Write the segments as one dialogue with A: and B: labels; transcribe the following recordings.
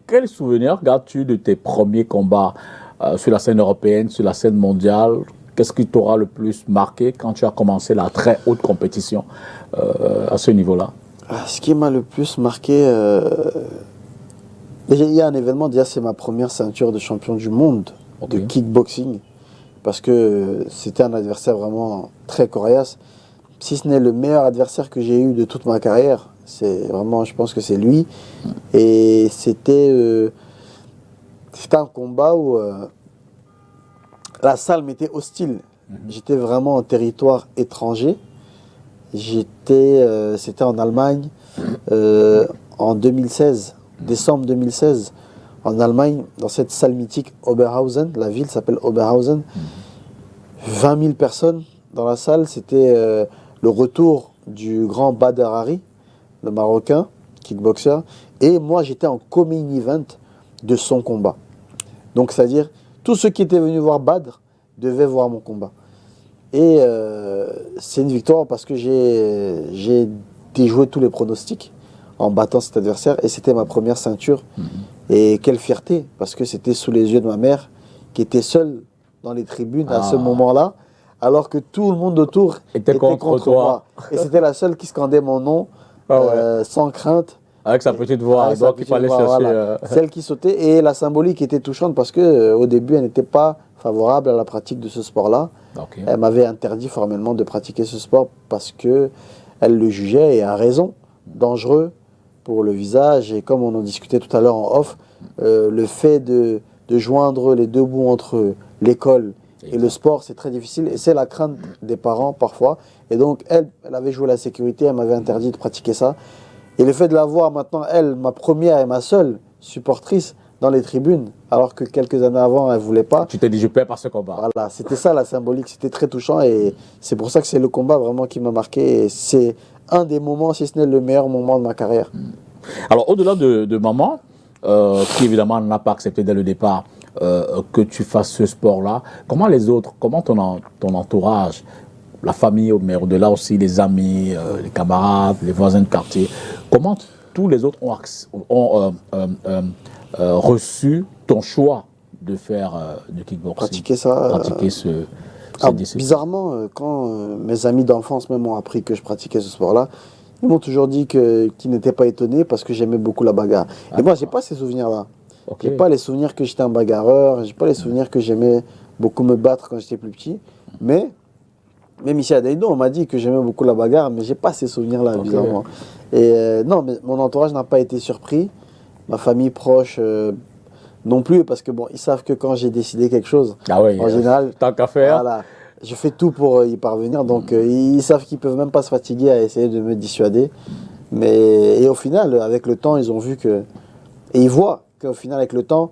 A: quel souvenir gardes-tu de tes premiers combats sur la scène européenne, sur la scène mondiale? Qu'est-ce qui t'aura le plus marqué quand tu as commencé la très haute compétition à ce niveau-là?
B: Ce qui m'a le plus marqué, déjà, il y a un événement, déjà c'est ma première ceinture de champion du monde de kickboxing, parce que c'était un adversaire vraiment très coriace. Si ce n'est le meilleur adversaire que j'ai eu de toute ma carrière, c'est vraiment, je pense que c'est lui. Et c'était un combat où la salle m'était hostile. J'étais vraiment en territoire étranger. C'était en Allemagne en 2016, décembre 2016, en Allemagne, dans cette salle mythique Oberhausen. La ville s'appelle Oberhausen. 20 000 personnes dans la salle. C'était le retour du grand Badr Hari, le Marocain, kickboxer. Et moi, j'étais en co-main event de son combat. Donc, c'est-à-dire, tous ceux qui étaient venus voir Badr devaient voir mon combat. Et c'est une victoire parce que j'ai déjoué tous les pronostics en battant cet adversaire. Et c'était ma première ceinture. Et quelle fierté, parce que c'était sous les yeux de ma mère, qui était seule dans les tribunes à ce moment-là, alors que tout le monde autour était contre toi. Moi. Et c'était la seule qui scandait mon nom sans crainte.
A: Avec sa petite voix, donc il fallait chercher.
B: Voilà. Celle qui sautait. Et la symbolique était touchante parce qu'au début, elle n'était pas favorable à la pratique de ce sport-là. Elle m'avait interdit formellement de pratiquer ce sport parce qu'elle le jugeait, et à raison, dangereux pour le visage. Et comme on en discutait tout à l'heure en off, le fait de joindre les deux bouts entre l'école et le sport, c'est très difficile. Et c'est la crainte des parents parfois. Et donc, elle avait joué la sécurité, elle m'avait interdit de pratiquer ça. Et le fait de la voir maintenant, elle, ma première et ma seule supportrice dans les tribunes, alors que quelques années avant, elle ne voulait pas.
A: Tu t'es dit, je perds par ce combat.
B: Voilà, c'était ça la symbolique, c'était très touchant. Et c'est pour ça que c'est le combat vraiment qui m'a marqué. Et c'est un des moments, si ce n'est le meilleur moment de ma carrière.
A: Alors, au-delà de maman, qui évidemment n'a pas accepté dès le départ que tu fasses ce sport-là, comment les autres, comment ton entourage, la famille, mais au-delà aussi les amis, les camarades, les voisins de quartier, comment tous les autres ont reçu ton choix de faire du kickboxing,
B: pratiquer ça,
A: pratiquer
B: bizarrement, quand mes amis d'enfance même ont appris que je pratiquais ce sport-là, ils m'ont toujours dit qu'ils n'étaient pas étonnés parce que j'aimais beaucoup la bagarre. Et moi, j'ai pas ces souvenirs-là. J'ai pas les souvenirs que j'étais un bagarreur, j'ai pas les souvenirs que j'aimais beaucoup me battre quand j'étais plus petit. Mais même ici à Daido, on m'a dit que j'aimais beaucoup la bagarre, mais j'ai pas ces souvenirs-là, bizarrement. Et non, mais mon entourage n'a pas été surpris. Ma famille proche non plus, parce que bon, ils savent que quand j'ai décidé quelque chose, en général,
A: tant qu'à faire,
B: voilà, je fais tout pour y parvenir. Donc ils savent qu'ils peuvent même pas se fatiguer à essayer de me dissuader. Et au final, avec le temps, ils ont vu que, et ils voient qu'au final, avec le temps,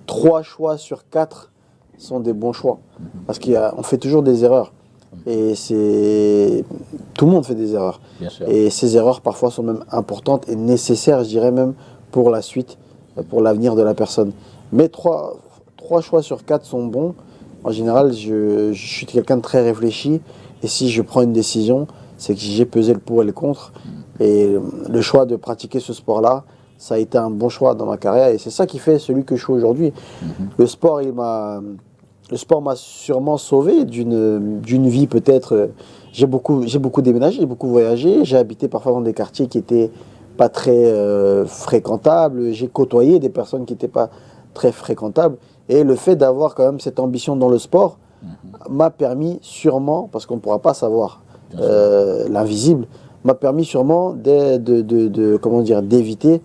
B: 3 choix sur 4 sont des bons choix. Parce qu'on fait toujours des erreurs. Et tout le monde fait des erreurs. Et ces erreurs, parfois, sont même importantes et nécessaires, je dirais même, pour la suite, pour l'avenir de la personne. Mais 3 choix sur 4 sont bons. En général, je suis quelqu'un de très réfléchi. Et si je prends une décision, c'est que j'ai pesé le pour et le contre. Et le choix de pratiquer ce sport-là, ça a été un bon choix dans ma carrière. Et c'est ça qui fait celui que je suis aujourd'hui. Le sport m'a sûrement sauvé d'une vie peut-être. J'ai beaucoup déménagé, j'ai beaucoup voyagé. J'ai habité parfois dans des quartiers qui n'étaient pas très fréquentables. J'ai côtoyé des personnes qui n'étaient pas très fréquentables. Et le fait d'avoir quand même cette ambition dans le sport m'a permis sûrement, parce qu'on ne pourra pas savoir l'invisible, m'a permis sûrement d'éviter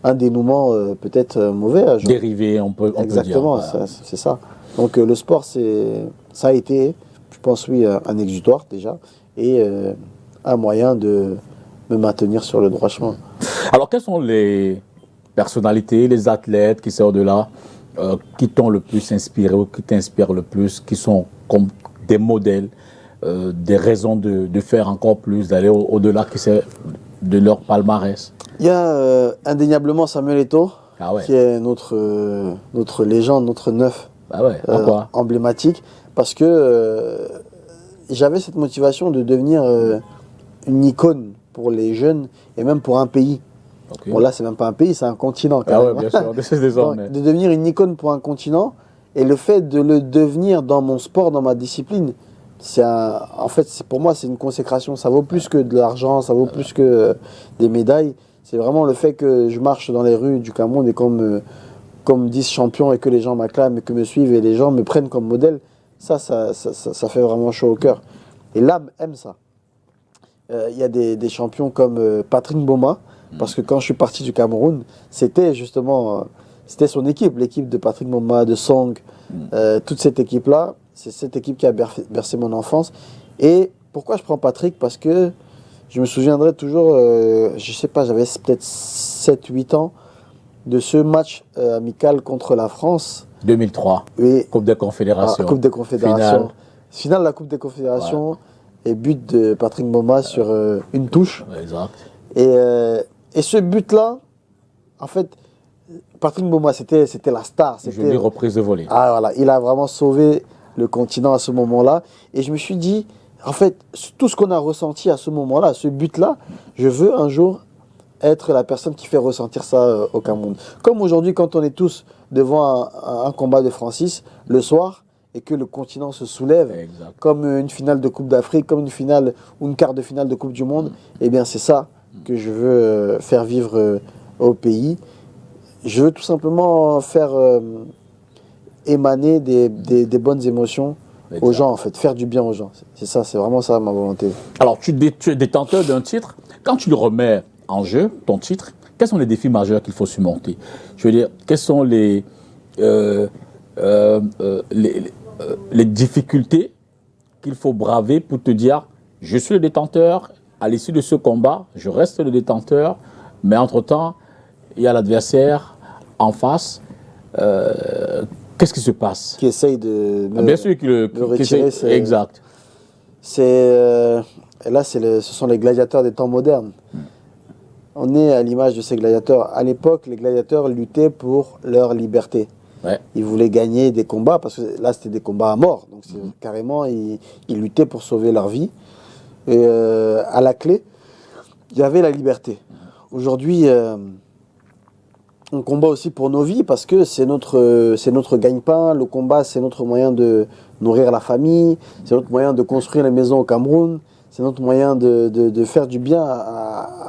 B: un dénouement peut-être mauvais.
A: Dérivé, on peut dire.
B: Exactement, c'est ça. Donc le sport, ça a été, je pense, oui, un exutoire déjà, et un moyen de me maintenir sur le droit chemin.
A: Alors, quelles sont les personnalités, les athlètes qui sortent de là, qui t'ont le plus inspiré ou qui t'inspirent le plus, qui sont comme des modèles, des raisons de faire encore plus, d'aller au-delà de leur palmarès?
B: Il y a indéniablement Samuel Eto'o, qui est notre légende, notre neuf emblématique, parce que j'avais cette motivation de devenir une icône pour les jeunes et même pour un pays. Okay. Bon, là, c'est même pas un pays, c'est un continent. Quand même.
A: Ouais, bien sûr, désormais.
B: Donc, de devenir une icône pour un continent et le fait de le devenir dans mon sport, dans ma discipline, en fait, pour moi, c'est une consécration. Ça vaut plus que de l'argent, ça vaut plus que des médailles. C'est vraiment le fait que je marche dans les rues du Cameroun et comme 10 champions et que les gens m'acclament et que me suivent et les gens me prennent comme modèle, ça fait vraiment chaud au cœur. Et l'âme aime ça. Il y a des champions comme Patrick Mboma, parce que quand je suis parti du Cameroun, c'était justement son équipe, l'équipe de Patrick Mboma, de Song, toute cette équipe-là. C'est cette équipe qui a bercé mon enfance. Et pourquoi je prends Patrick? Parce que je me souviendrai toujours, je sais pas, j'avais peut-être 7-8 ans, de ce match amical contre la France.
A: 2003, Coupe des Confédérations.
B: Coupe des Confédérations. Finale de la Coupe des Confédérations. Ouais. Et but de Patrick Mboma sur une touche.
A: Exact.
B: Et ce but-là, en fait, Patrick Mboma, c'était la star.
A: Jolie reprise de volée.
B: Ah voilà, il a vraiment sauvé le continent à ce moment-là. Et je me suis dit, en fait, tout ce qu'on a ressenti à ce moment-là, ce but-là, je veux un jour être la personne qui fait ressentir ça au Cameroun. Comme aujourd'hui, quand on est tous devant un combat de Francis, le soir, et que le continent se soulève, exact, comme une finale de Coupe d'Afrique, comme une finale ou une quart de finale de Coupe du Monde, eh bien c'est ça que je veux faire vivre au pays. Je veux tout simplement faire émaner des bonnes émotions aux gens, en fait, faire du bien aux gens. C'est ça, c'est vraiment ça ma volonté.
A: Alors, tu es détenteur d'un titre. Quand tu le remets en jeu, ton titre, quels sont les défis majeurs qu'il faut surmonter? Je veux dire, quelles sont les difficultés qu'il faut braver pour te dire, je suis le détenteur, à l'issue de ce combat, je reste le détenteur, mais entre-temps, il y a l'adversaire en face. Qu'est-ce qui se passe?
B: Qui essaye de me,
A: bien sûr,
B: me retirer.
A: Exact.
B: Là, ce sont les gladiateurs des temps modernes. On est à l'image de ces gladiateurs. À l'époque, les gladiateurs luttaient pour leur liberté.
A: Ouais.
B: Ils voulaient gagner des combats, parce que là, c'était des combats à mort. Donc, carrément, ils luttaient pour sauver leur vie. Et à la clé, il y avait la liberté. Aujourd'hui, on combat aussi pour nos vies, parce que c'est notre gagne-pain. Le combat, c'est notre moyen de nourrir la famille. C'est notre moyen de construire les maisons au Cameroun. C'est notre moyen de faire du bien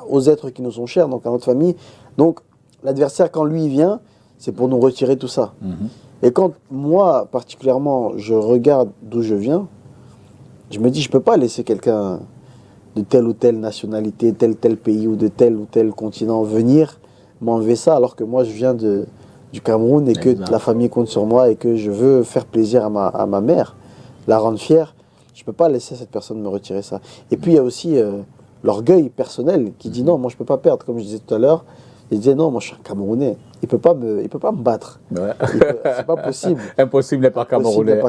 B: aux êtres qui nous sont chers, donc à notre famille. Donc, l'adversaire, quand lui vient, c'est pour nous retirer tout ça. Et quand moi, particulièrement, je regarde d'où je viens, je me dis, je ne peux pas laisser quelqu'un de telle ou telle nationalité, tel pays ou de tel ou tel continent venir m'enlever ça, alors que moi, je viens du Cameroun et que la famille compte sur moi et que je veux faire plaisir à ma mère, la rendre fière. Je ne peux pas laisser cette personne me retirer ça. Et puis, il y a aussi l'orgueil personnel qui dit non, moi, je ne peux pas perdre. Comme je disais tout à l'heure, il disait non, moi, je suis un Camerounais. Il ne peut pas me battre. Ouais. C'est pas possible.
A: Impossible n'est pas Camerounais.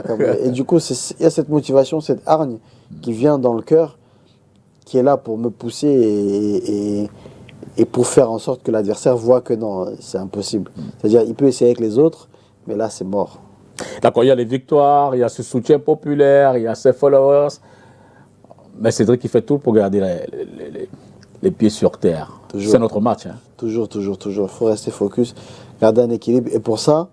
B: Et du coup, il y a cette motivation, cette hargne qui vient dans le cœur, qui est là pour me pousser et pour faire en sorte que l'adversaire voit que non, c'est impossible. C'est-à-dire, il peut essayer avec les autres, mais là, c'est mort.
A: D'accord, il y a les victoires, il y a ce soutien populaire, il y a ses followers. Mais Cédric, il fait tout pour garder les pieds sur terre. C'est notre match. Hein.
B: Toujours. Il faut rester focus, garder un équilibre. Et pour ça,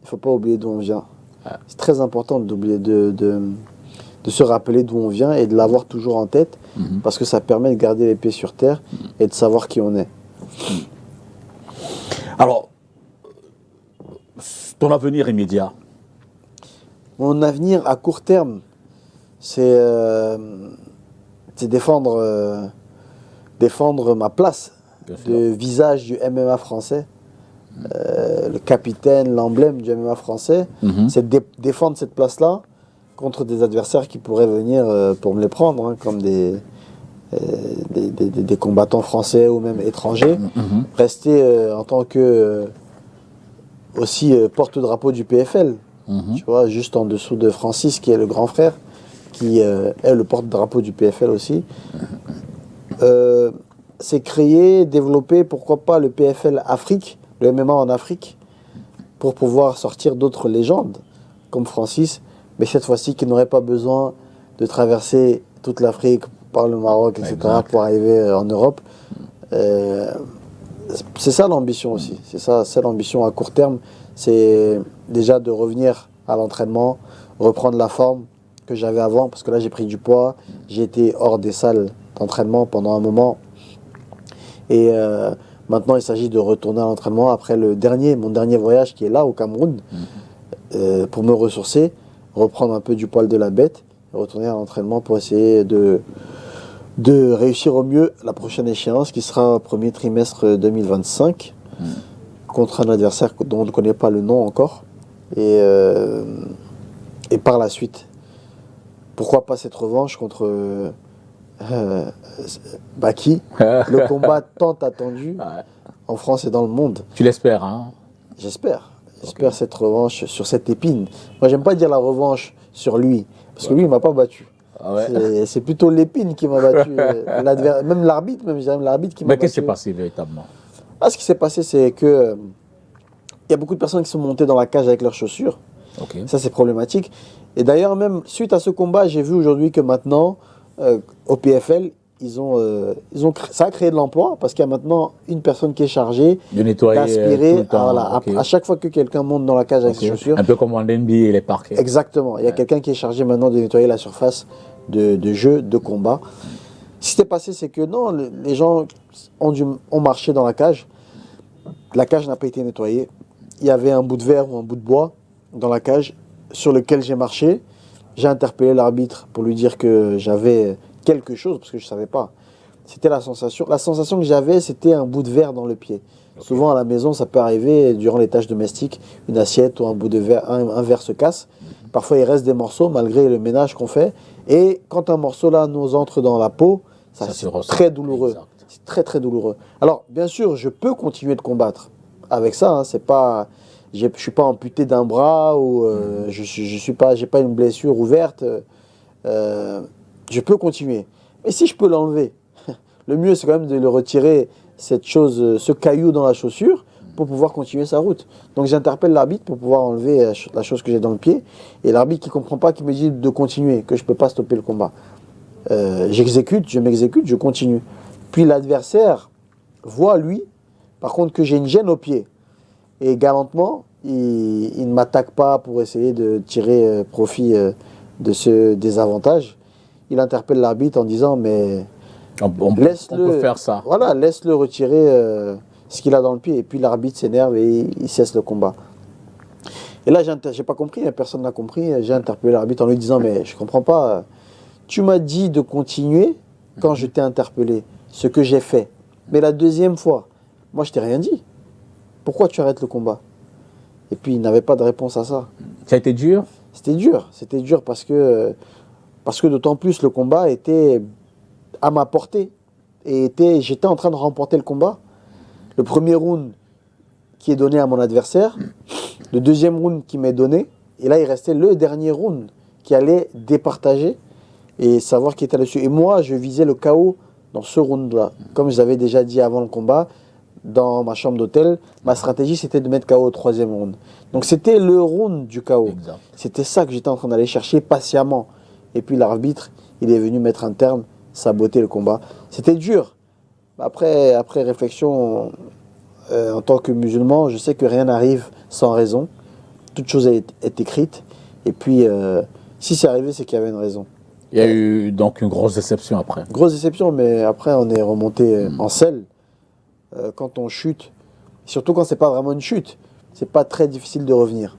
B: il ne faut pas oublier d'où on vient. Ouais. C'est très important d'oublier de se rappeler d'où on vient et de l'avoir toujours en tête, parce que ça permet de garder les pieds sur terre et de savoir qui on est.
A: Alors, ton avenir immédiat?
B: Mon avenir à court terme, c'est défendre ma place de visage du MMA français, le capitaine, l'emblème du MMA français. C'est défendre cette place-là contre des adversaires qui pourraient venir pour me les prendre, hein, comme des combattants français ou même étrangers. Rester en tant que aussi porte-drapeau du PFL. Tu vois, juste en dessous de Francis, qui est le grand frère, qui est le porte-drapeau du PFL aussi. C'est créer, développer, pourquoi pas, le PFL Afrique, le MMA en Afrique, pour pouvoir sortir d'autres légendes, comme Francis, mais cette fois-ci qui n'aurait pas besoin de traverser toute l'Afrique par le Maroc, etc., pour arriver en Europe. C'est ça l'ambition aussi. C'est l'ambition à court terme. C'est déjà de revenir à l'entraînement, reprendre la forme que j'avais avant, parce que là j'ai pris du poids, j'ai été hors des salles d'entraînement pendant un moment. Et maintenant il s'agit de retourner à l'entraînement après mon dernier voyage qui est là au Cameroun, pour me ressourcer, reprendre un peu du poil de la bête, et retourner à l'entraînement pour essayer de réussir au mieux la prochaine échéance qui sera au premier trimestre 2025 contre un adversaire dont on ne connaît pas le nom encore. Et par la suite, pourquoi pas cette revanche contre Baki, le combat tant attendu en France et dans le monde.
A: Tu l'espères, hein?
B: J'espère cette revanche sur cette épine. Moi, j'aime pas dire la revanche sur lui, parce que lui, il m'a pas battu. C'est plutôt l'épine qui m'a battu. Même l'arbitre, je dirais l'arbitre qui m'a battu.
A: Mais qu'est-ce qui s'est passé véritablement?
B: Ce qui s'est passé, c'est que il y a beaucoup de personnes qui sont montées dans la cage avec leurs chaussures. Ça, c'est problématique. Et d'ailleurs, même suite à ce combat, j'ai vu aujourd'hui que maintenant, au PFL, ça a créé de l'emploi parce qu'il y a maintenant une personne qui est chargée
A: de nettoyer,
B: d'aspirer. À chaque fois que quelqu'un monte dans la cage avec ses chaussures.
A: Un peu comme en NBA et les parquets.
B: Exactement. Il y a quelqu'un qui est chargé maintenant de nettoyer la surface de jeu, de combat. Ce qui s'est passé, c'est que non, les gens ont marché dans la cage. La cage n'a pas été nettoyée. Il y avait un bout de verre ou un bout de bois dans la cage sur lequel j'ai marché. J'ai interpellé l'arbitre pour lui dire que j'avais quelque chose, parce que je ne savais pas. C'était la sensation. La sensation que j'avais, c'était un bout de verre dans le pied. Souvent, à la maison, ça peut arriver durant les tâches domestiques. Une assiette ou un bout de verre, un verre se casse. Parfois, il reste des morceaux, malgré le ménage qu'on fait. Et quand un morceau là nous entre dans la peau, c'est très douloureux. C'est très, très douloureux. Alors, bien sûr, je peux continuer de combattre avec ça. Hein, c'est pas... Je ne suis pas amputé d'un bras ou j'ai pas une blessure ouverte. Je peux continuer. Mais si je peux l'enlever, le mieux c'est quand même de le retirer, cette chose, ce caillou dans la chaussure, pour pouvoir continuer sa route. Donc j'interpelle l'arbitre pour pouvoir enlever la chose que j'ai dans le pied. Et l'arbitre qui ne comprend pas, qui me dit de continuer, que je ne peux pas stopper le combat. Je m'exécute, je continue. Puis l'adversaire voit, lui, par contre, que j'ai une gêne au pied. Et galantement, il ne m'attaque pas pour essayer de tirer profit de ce désavantage. Il interpelle l'arbitre en disant, mais
A: on peut faire ça.
B: Voilà, laisse-le retirer ce qu'il a dans le pied. Et puis l'arbitre s'énerve et il cesse le combat. Et là, j'ai pas compris, personne n'a compris. J'ai interpellé l'arbitre en lui disant, mais je comprends pas. Tu m'as dit de continuer quand je t'ai interpellé, ce que j'ai fait. Mais la deuxième fois, moi, je t'ai rien dit. Pourquoi tu arrêtes le combat? Et puis, il n'avait pas de réponse à ça.
A: Ça a été dur?
B: C'était dur parce que d'autant plus le combat était à ma portée. Et j'étais en train de remporter le combat. Le premier round qui est donné à mon adversaire, le deuxième round qui m'est donné, et là, il restait le dernier round qui allait départager et savoir qui était là-dessus. Et moi, je visais le KO dans ce round-là. Comme je l'avais déjà dit avant le combat, dans ma chambre d'hôtel, ma stratégie c'était de mettre KO au troisième round. Donc c'était le round du KO. C'était ça que j'étais en train d'aller chercher patiemment. Et puis l'arbitre, il est venu mettre un terme, saboter le combat. C'était dur. Après réflexion, en tant que musulman, je sais que rien n'arrive sans raison. Toute chose est écrite. Et puis, si c'est arrivé, c'est qu'il y avait une raison.
A: Il y a eu donc une grosse déception après.
B: Grosse déception, mais après on est remonté en selle. Quand on chute, surtout quand c'est pas vraiment une chute, c'est pas très difficile de revenir.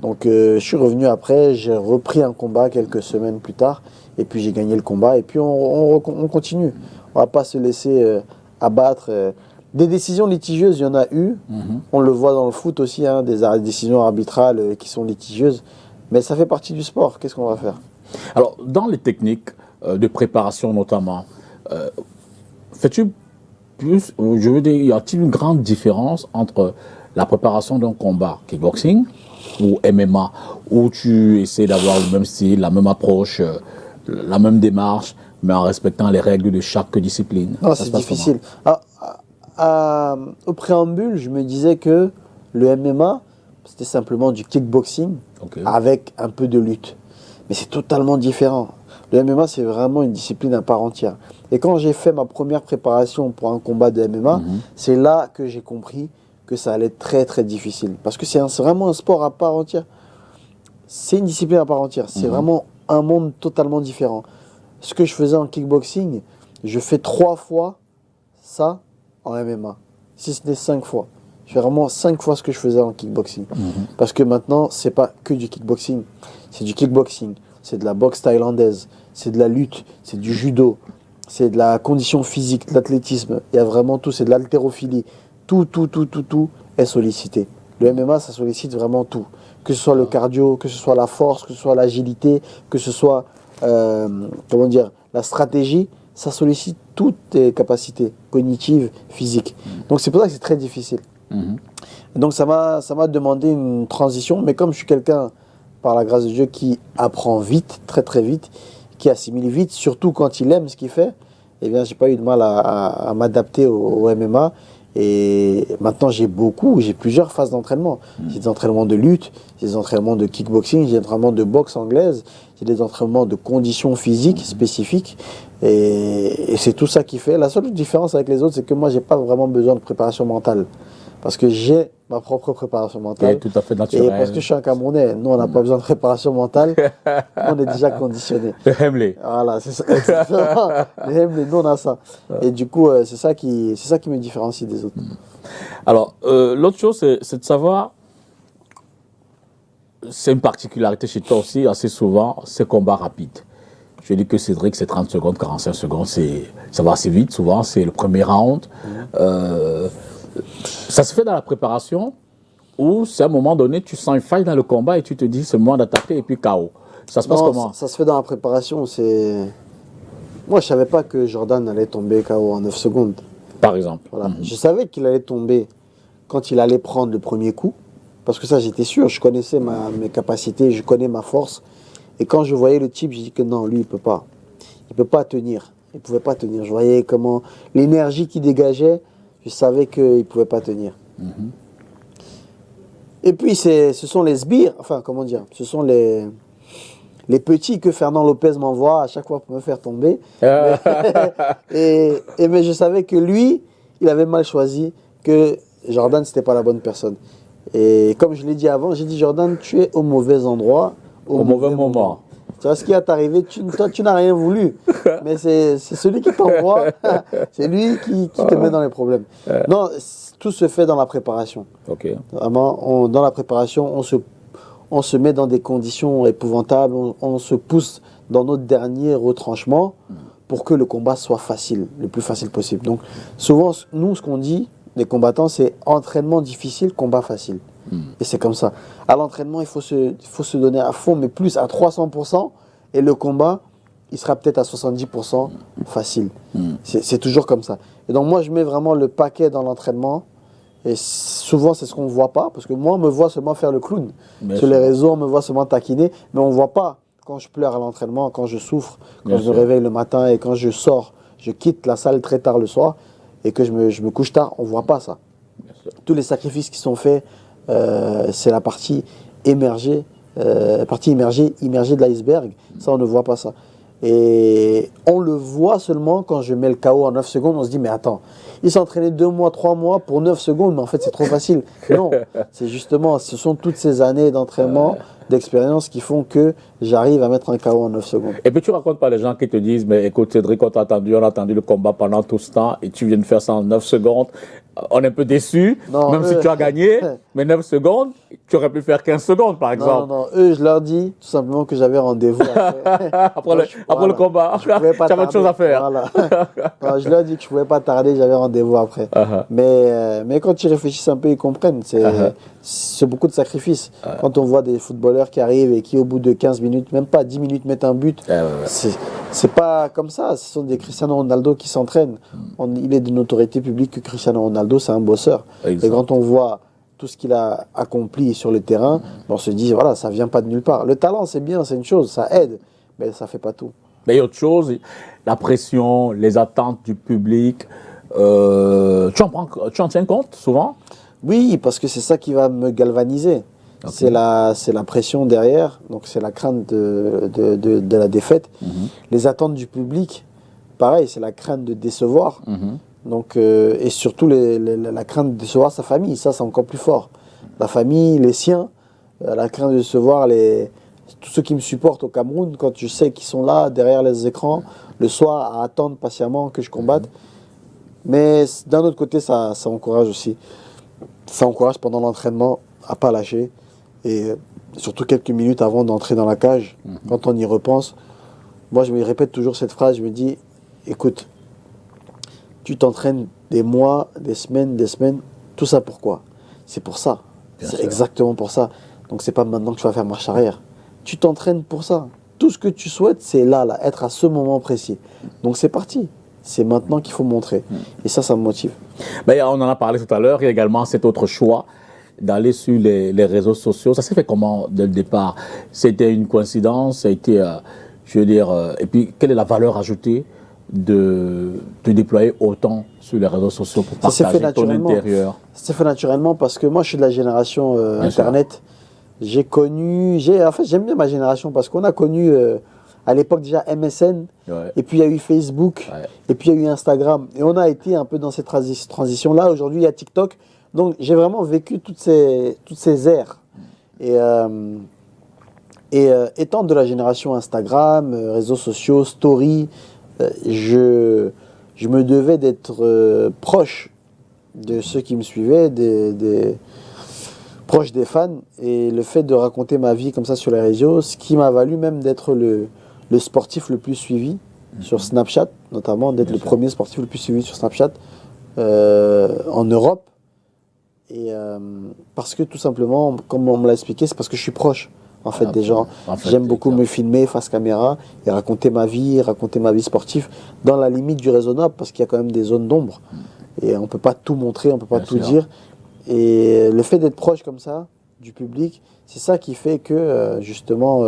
B: Donc je suis revenu après, j'ai repris un combat quelques semaines plus tard, et puis j'ai gagné le combat, et puis on continue. On va pas se laisser abattre. Des décisions litigieuses, il y en a eu. On le voit dans le foot aussi, hein, des décisions arbitrales qui sont litigieuses. Mais ça fait partie du sport. Qu'est-ce qu'on va faire?
A: Alors, dans les techniques de préparation notamment, fais-tu plus, je veux dire, y a-t-il une grande différence entre la préparation d'un combat kickboxing ou MMA, où tu essaies d'avoir le même style, la même approche, la même démarche, mais en respectant les règles de chaque discipline?
B: Non, c'est difficile. Au préambule, je me disais que le MMA, c'était simplement du kickboxing avec un peu de lutte. Mais c'est totalement différent. Le MMA, c'est vraiment une discipline à part entière. Et quand j'ai fait ma première préparation pour un combat de MMA, c'est là que j'ai compris que ça allait être très très difficile. Parce que c'est vraiment un sport à part entière. C'est une discipline à part entière. C'est vraiment un monde totalement différent. Ce que je faisais en kickboxing, je fais 3 fois ça en MMA. Si ce n'est 5 fois. Je fais vraiment 5 fois ce que je faisais en kickboxing. Parce que maintenant, c'est pas que du kickboxing. C'est du kickboxing, c'est de la boxe thaïlandaise, c'est de la lutte, c'est du judo, c'est de la condition physique, de l'athlétisme. Il y a vraiment tout, c'est de l'haltérophilie. Tout est sollicité. Le MMA, ça sollicite vraiment tout. Que ce soit le cardio, que ce soit la force, que ce soit l'agilité, que ce soit la stratégie, ça sollicite toutes tes capacités cognitives, physiques. Donc c'est pour ça que c'est très difficile. Donc ça m'a demandé une transition, mais comme je suis quelqu'un, par la grâce de Dieu, qui apprend vite, très très vite, qui assimile vite, surtout quand il aime ce qu'il fait, eh bien j'ai pas eu de mal à m'adapter au MMA. Et maintenant j'ai plusieurs phases d'entraînement. J'ai des entraînements de lutte, j'ai des entraînements de kickboxing, j'ai des entraînements de boxe anglaise, j'ai des entraînements de conditions physiques spécifiques. Et c'est tout ça qui fait. La seule différence avec les autres, c'est que moi j'ai pas vraiment besoin de préparation mentale. Parce que j'ai ma propre préparation mentale.
A: Et tout à fait naturel.
B: Et parce que je suis un Camerounais, nous on n'a pas besoin de préparation mentale, on est déjà conditionné.
A: Le Hemley.
B: Voilà, c'est ça. Le Hemley, nous on a ça. Et du coup, c'est ça qui me différencie des autres.
A: Alors, l'autre chose, c'est de savoir, c'est une particularité chez toi aussi, assez souvent, ces combats rapides. Je dis que Cédric, c'est 30 secondes, 45 secondes, ça va assez vite, souvent, c'est le premier round. Ça se fait dans la préparation ou c'est à un moment donné, tu sens une faille dans le combat et tu te dis c'est le moment d'attaquer et puis KO. Ça se passe comment?
B: Ça se fait dans la préparation. Moi, je ne savais pas que Jordan allait tomber KO en 9 secondes.
A: Par exemple.
B: Voilà. Je savais qu'il allait tomber quand il allait prendre le premier coup. Parce que ça, j'étais sûr. Je connaissais mes capacités, je connais ma force. Et quand je voyais le type, j'ai dit que non, lui, il ne peut pas. Il ne peut pas tenir. Il ne pouvait pas tenir. Je voyais comment l'énergie qu'il dégageait. Je savais qu'il ne pouvait pas tenir. Et puis, ce sont les sbires, enfin, comment dire, ce sont les petits que Fernand Lopez m'envoie à chaque fois pour me faire tomber. Mais je savais que lui, il avait mal choisi, que Jordan, ce n'était pas la bonne personne. Et comme je l'ai dit avant, j'ai dit, Jordan, tu es au mauvais endroit,
A: au mauvais moment.
B: Tu vois ce qui va t'arriver, toi tu n'as rien voulu, mais c'est celui qui t'envoie, c'est lui qui te met dans les problèmes. Non, tout se fait dans la préparation. Vraiment, dans la préparation, on se met dans des conditions épouvantables, on se pousse dans notre dernier retranchement pour que le combat soit facile, le plus facile possible. Donc souvent, nous, ce qu'on dit, les combattants, c'est entraînement difficile, combat facile. Et c'est comme ça. À l'entraînement, il faut se donner à fond, mais plus à 300%. Et le combat, il sera peut-être à 70% facile. C'est toujours comme ça. Et donc moi, je mets vraiment le paquet dans l'entraînement. Et souvent, c'est ce qu'on ne voit pas. Parce que moi, on me voit seulement faire le clown. Sur les réseaux, on me voit seulement taquiner. Mais on ne voit pas quand je pleure à l'entraînement, quand je souffre, quand je me réveille le matin et quand je sors, je quitte la salle très tard le soir et que je me couche tard. On ne voit pas ça. Tous les sacrifices qui sont faits, c'est la partie immergée de l'iceberg. Ça, on ne voit pas ça. Et on le voit seulement quand je mets le KO en 9 secondes. On se dit, mais attends, il s'est entraîné 2 mois, 3 mois pour 9 secondes, mais en fait, c'est trop facile. Non, c'est justement, ce sont toutes ces années d'entraînement, d'expérience qui font que j'arrive à mettre un KO en 9 secondes.
A: Et puis, tu racontes pas les gens qui te disent, mais écoute, Cédric, on a attendu le combat pendant tout ce temps et tu viens de faire ça en 9 secondes. On est un peu déçus, même si tu as gagné, mais 9 secondes, tu aurais pu faire 15 secondes, par exemple.
B: Non, eux, je leur dis tout simplement que j'avais rendez-vous
A: après le combat. Tu avais autre chose à faire.
B: Voilà. Non, je leur dis que je ne pouvais pas tarder, j'avais rendez-vous après. Mais quand ils réfléchissent un peu, ils comprennent. C'est beaucoup de sacrifices. Quand on voit des footballeurs qui arrivent et qui, au bout de 15 minutes, même pas 10 minutes, mettent un but, c'est pas comme ça. Ce sont des Cristiano Ronaldo qui s'entraînent. Il est d'une autorité publique que Cristiano Ronaldo, c'est un bosseur. Exactement. Et quand on voit tout ce qu'il a accompli sur le terrain, on se dit, voilà, ça vient pas de nulle part. Le talent, c'est bien, c'est une chose, ça aide, mais ça fait pas tout.
A: Mais il y a autre chose, la pression, les attentes du public, tu en tiens compte souvent?
B: Oui, parce que c'est ça qui va me galvaniser. c'est la pression derrière, donc c'est la crainte de la défaite. Les attentes du public, pareil, c'est la crainte de décevoir. Donc, et surtout la crainte de décevoir sa famille, ça c'est encore plus fort. La famille, les siens, la crainte de décevoir tous ceux qui me supportent au Cameroun, quand je sais qu'ils sont là, derrière les écrans, le soir, à attendre patiemment que je combatte. Mais d'un autre côté, ça encourage aussi. Ça encourage pendant l'entraînement à pas lâcher. Et surtout quelques minutes avant d'entrer dans la cage, quand on y repense, moi je me répète toujours cette phrase, je me dis, écoute, tu t'entraînes des mois, des semaines, tout ça pourquoi? C'est pour ça. C'est exactement pour ça. Donc c'est pas maintenant que tu vas faire marche arrière. Tu t'entraînes pour ça. Tout ce que tu souhaites, c'est là, être à ce moment précis. Donc c'est parti. C'est maintenant qu'il faut montrer. Et ça me motive.
A: Ben, on en a parlé tout à l'heure. Il y a également cet autre choix d'aller sur les réseaux sociaux. Ça s'est fait comment dès le départ? C'était une coïncidence? Ça a été, je veux dire, et puis quelle est la valeur ajoutée de déployer autant sur les réseaux sociaux pour partager ton intérieur?
B: Ça s'est fait naturellement parce que moi, je suis de la génération Internet. J'ai connu... En fait, j'aime bien ma génération parce qu'on a connu... à l'époque déjà MSN, et puis il y a eu Facebook, et puis il y a eu Instagram. Et on a été un peu dans cette transition-là. Aujourd'hui, il y a TikTok. Donc j'ai vraiment vécu toutes ces ères. Et étant de la génération Instagram, réseaux sociaux, story, je me devais d'être proche de ceux qui me suivaient, proche des fans. Et le fait de raconter ma vie comme ça sur les réseaux, ce qui m'a valu même d'être le sportif le plus suivi sur Snapchat, notamment d'être le premier sportif le plus suivi sur Snapchat en Europe. Et parce que tout simplement, comme on me l'a expliqué, c'est parce que je suis proche en fait des gens. J'aime beaucoup me filmer face caméra et raconter ma vie sportive dans la limite du raisonnable parce qu'il y a quand même des zones d'ombre et on peut pas tout montrer, on peut pas tout dire. Et le fait d'être proche comme ça du public, c'est ça qui fait que justement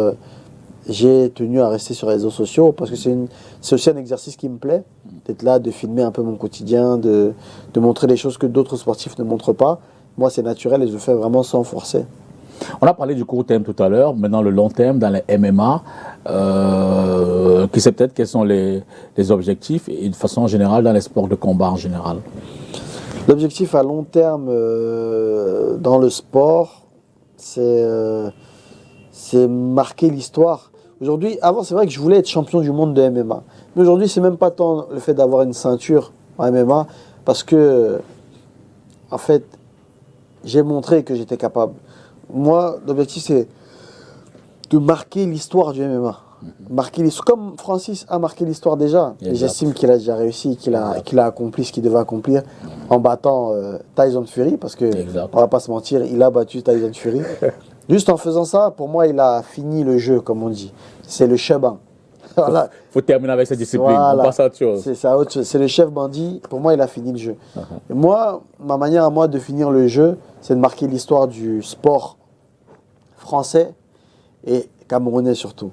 B: j'ai tenu à rester sur les réseaux sociaux parce que c'est aussi un exercice qui me plaît, d'être là, de filmer un peu mon quotidien, de montrer des choses que d'autres sportifs ne montrent pas. Moi, c'est naturel et je le fais vraiment sans forcer.
A: On a parlé du court terme tout à l'heure, maintenant le long terme dans les MMA. Qui sait peut-être quels sont les objectifs et de façon générale dans les sports de combat en général?
B: L'objectif à long terme dans le sport, c'est marquer l'histoire. Aujourd'hui, avant, c'est vrai que je voulais être champion du monde de MMA. Mais aujourd'hui, c'est même pas tant le fait d'avoir une ceinture en MMA, parce que, en fait, j'ai montré que j'étais capable. Moi, l'objectif, c'est de marquer l'histoire du MMA. Marquer l'histoire, comme Francis a marqué l'histoire déjà. Et j'estime qu'il a déjà réussi, qu'il a accompli ce qu'il devait accomplir en battant Tyson Fury, parce que, on va pas se mentir, il a battu Tyson Fury. Juste en faisant ça, pour moi, il a fini le jeu, comme on dit. C'est le Shaban.
A: Voilà. Faut terminer avec cette discipline, on passe à autre chose.
B: C'est le chef bandit, pour moi il a fini le jeu. Et moi, ma manière à moi de finir le jeu, c'est de marquer l'histoire du sport français et camerounais surtout.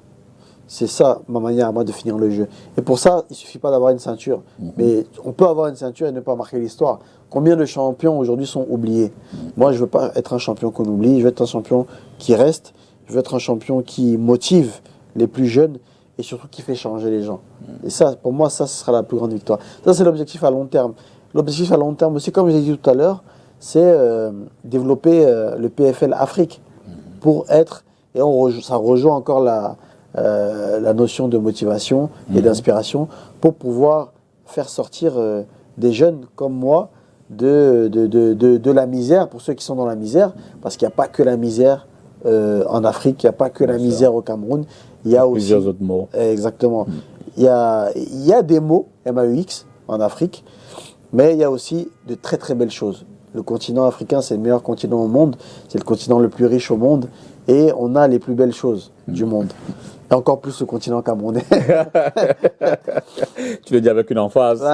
B: C'est ça ma manière à moi de finir le jeu. Et pour ça, il ne suffit pas d'avoir une ceinture. Mais on peut avoir une ceinture et ne pas marquer l'histoire. Combien de champions aujourd'hui sont oubliés? Moi, je ne veux pas être un champion qu'on oublie, je veux être un champion qui reste, je veux être un champion qui motive les plus jeunes et surtout qui fait changer les gens. Et ça, pour moi, ça, ce sera la plus grande victoire. Ça, c'est l'objectif à long terme. L'objectif à long terme aussi, comme je l'ai dit tout à l'heure, c'est développer le PFL Afrique pour être, et ça rejoint encore la notion de motivation et d'inspiration pour pouvoir faire sortir des jeunes comme moi de la misère, pour ceux qui sont dans la misère, parce qu'il n'y a pas que la misère en Afrique, il n'y a pas que la misère au Cameroun, il y a aussi
A: plusieurs autres mots.
B: Exactement. Il y a des mots, MAUX, en Afrique, mais il y a aussi de très très belles choses. Le continent africain, c'est le meilleur continent au monde, c'est le continent le plus riche au monde, et on a les plus belles choses du monde. Et encore plus le continent camerounais.
A: Tu le dis avec une emphase.